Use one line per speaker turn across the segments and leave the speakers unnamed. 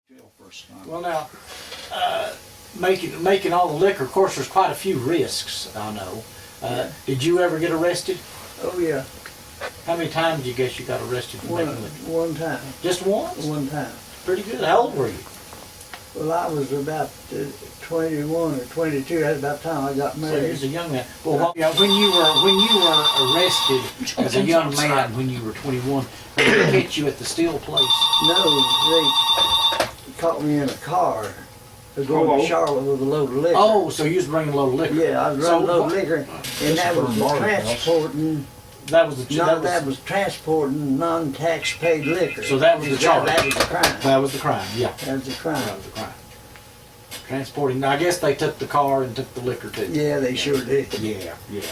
Jail first time.
Well, now, making all the liquor, of course, there's quite a few risks, I know. Did you ever get arrested?
Oh, yeah.
How many times do you guess you got arrested for making liquor?
One time.
Just once?
One time.
Pretty good. How old were you?
Well, I was about 21 or 22. That's about the time I got
So
married.
you was a young man. Well, when you were arrested as a young man, when you were 21, did they catch you at the steel place?
No, they caught me in a car. I was going to Charlotte with a load of liquor.
Oh, so you was bringing a load of liquor?
Yeah, I was running a load of liquor, and that was transporting.
That was the
That was transporting non-tax paid liquor.
So that was the charge.
That was the crime.
That was the crime. Yeah.
That was the crime.
That was the crime. Transporting. I guess they took the car and took the liquor too.
Yeah, they sure did.
Yeah, yeah.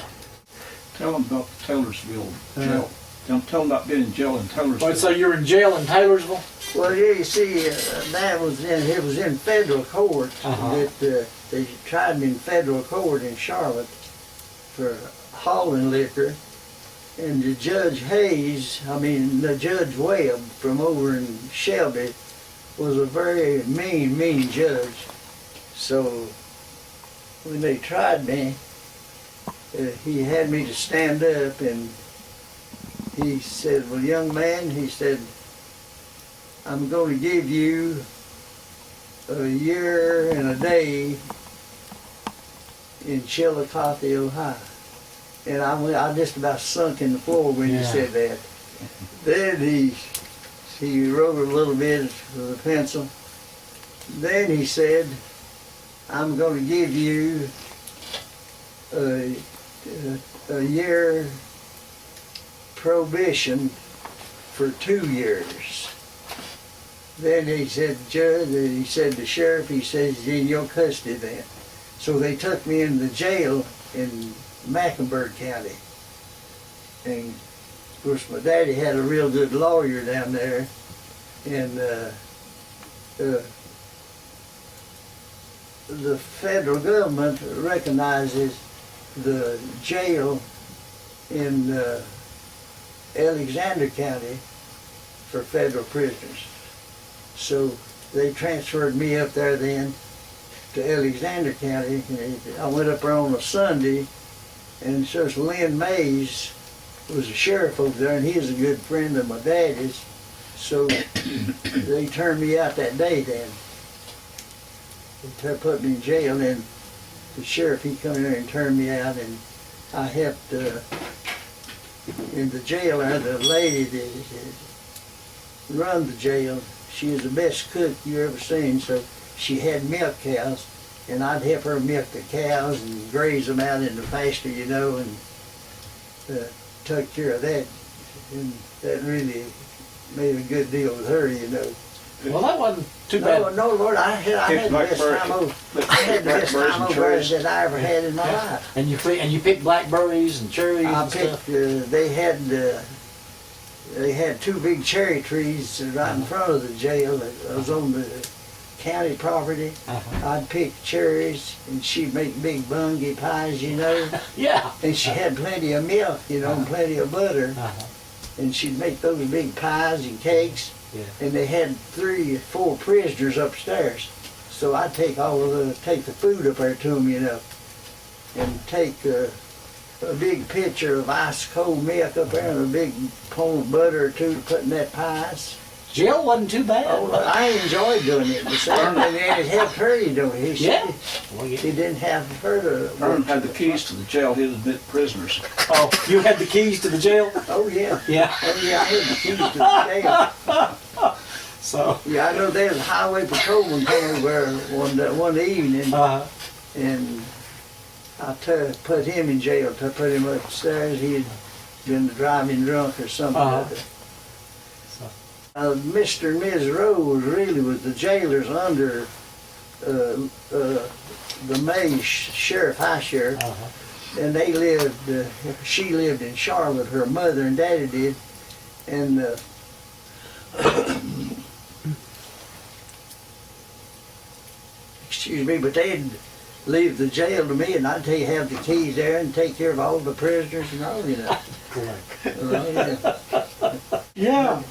Tell them about the Taylorsville jail. Tell them about being in jail in Taylorsville.
Wait, so you're in jail in Taylorsville?
Well, yeah, you see, it was in federal court that they tried me in federal court in Charlotte for hauling liquor, and the Judge Judge Webb from over in Shelby was a very mean judge. So when they tried me, he had me to stand up, and he said, "Well, young man," he said, "I'm going to give you a year and a day in Chillicothe, Ohio." And I just about sunk in the floor when he said that. Then he wrote a little bit with a pencil. Then he said, "I'm going to give you a year probation for 2 years." Then he said, "Judge," he said, "the sheriff," he says, "he's in your custody then." So they took me into the jail in Mecklenburg County. And of course my daddy had a real good lawyer down there, and the federal government recognizes the jail in Alexander County for federal prisoners. So they transferred me up there then to Alexander County. And I went up there on a Sunday, and so Lynn Mays was a sheriff over there, and he was a good friend of my daddy's. So they turned me out that day then. They put me in jail, and the sheriff, he come in there and turned me out, and I helped in the jail there, the lady that run the jail, she was the best cook you ever seen. So she had milk cows, and I'd help her milk the cows and graze them out in the pasture, you know, and took care of that. And that really made a good deal with her, you know.
Well, that wasn't too bad.
No, Lord, I had the best time over. I had the best time over there that I ever had in my life.
And you picked blackberries and cherries and stuff?
They had 2 big cherry trees right in front of the jail. I was on the county property. I'd pick cherries, and she'd make big bungy pies, you know.
Yeah.
And she had plenty of milk, you know, and plenty of butter. And she'd make those big pies and cakes.
Yeah.
And they had 3 or 4 prisoners upstairs. So I'd take take the food up there to them, you know, and take a big pitcher of ice cold milk up there and a big pone of butter or 2 to put in that pies.
Jail wasn't too bad.
Oh, I enjoyed doing it. And it helped her, you know. He didn't have her to...
Ern had the keys to the jail. He'd admit prisoners.
Oh, you had the keys to the jail?
Oh, yeah.
Yeah.
Oh, yeah, I had the keys to the jail.
So...
Yeah, I know there was a highway patrolman came over one evening, and I put him in jail. I put him upstairs. He had been driving drunk or something like that. Mr. and Ms. Rose really was the jailers under the May sheriff, high sheriff, and they lived. She lived in Charlotte. Her mother and daddy did, and excuse me, but they'd leave the jail to me, and I'd have the keys there and take care of all the prisoners and all, you know.
Yeah.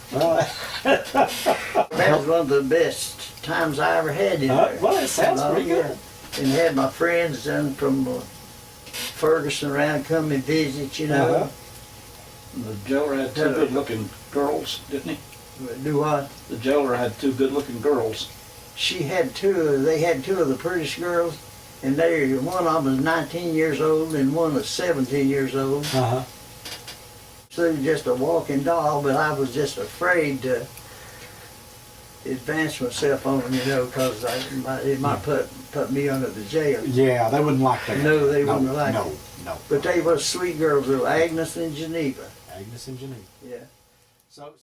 That was one of the best times I ever had in there.
Well, it sounds pretty
Yeah.
good.
And had my friends done from Ferguson around come and visit, you know.
Uh-huh.
And the jailer had two good-looking girls, didn't he?
Do what?
The jailer had two good-looking girls.
They had two of the prettiest girls, and one of them was 19 years old and one was 17 years old.
Uh-huh.
So they was just a walking doll, but I was just afraid to advance myself on them, you know, because it might put me under the jail.
Yeah, they wouldn't like that.
No, they wouldn't like
no,
it.
No.
But they were sweet girls, little Agnes and Geneva.
Agnes and Geneva.
Yeah.
So.